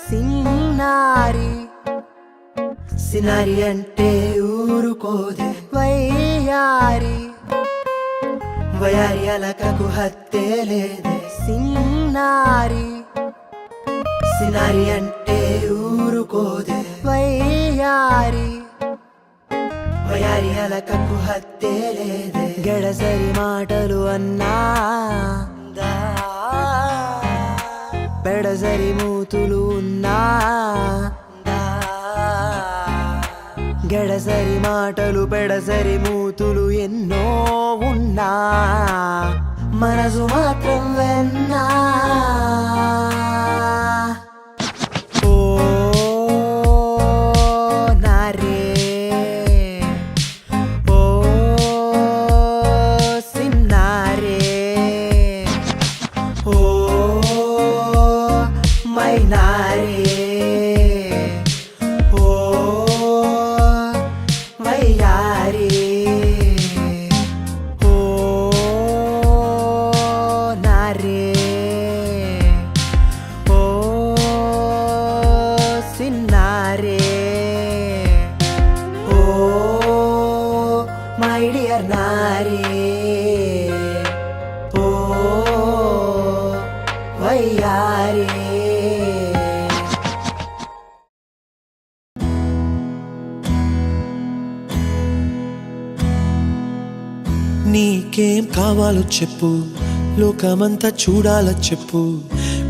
సిన్నారి సినారి అంటే ఊరుకోదే వయ్యారి వయారి అలకకు హత్తే లేదే సిన్నారి సినారి అంటే ఊరుకోదే వయ్యారి వయారి అలకకు హత్తే లేదే గడసరి మాటలు అన్నా పెడసరి మూతులు ఉన్నా గడసరి మాటలు పెడసరి మూతులు ఎన్నో ఉన్నా మనసు మాత్రం వెన్నా ఓ నారే ఓ సిన్నారే ఓ మైనారే ఓ వయ్యారి ఓ నారే ఓ సిన్నారే ఓ మై డియర్ నారే ఓ వయ్యారి నీకేం కావాలో చెప్పు, లోకమంతా చూడాలో చెప్పు,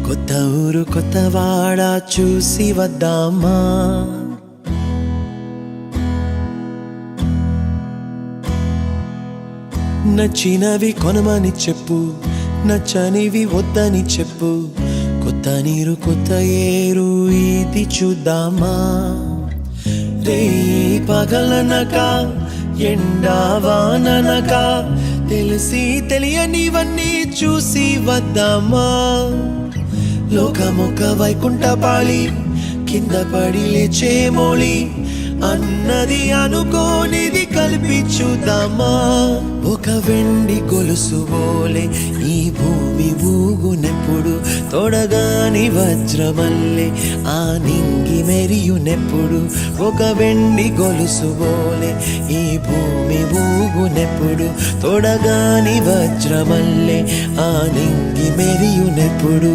కొత్త ఊరు కొత్త వాడ చూసి వద్దామా. నచ్చినవి కొనమని చెప్పు, నచ్చనివి వద్దని చెప్పు, కొత్త నీరు కొత్త ఏరు ఇది చూద్దామా. రే పగలనక ఎండావాననక తెలిసి తెలియనివన్నీ చూసి వద్దామా. లోకమొక్క వైకుంఠపాళి కింద పడి లేచే మోళి అన్నది అనుకోనిది కలిపి చూద్దామా. ఒక వెండి గొలుసు బోలే ఈ భూమి ఊగునెప్పుడు, తొడగాని వజ్రమల్లే ఆ నింగి మెరియునెప్పుడు. ఒక వెండి గొలుసు బోలే ఈ భూమి ఊగునెప్పుడు, తొడగాని వజ్రమల్లే ఆ నింగి మెరియునెప్పుడు.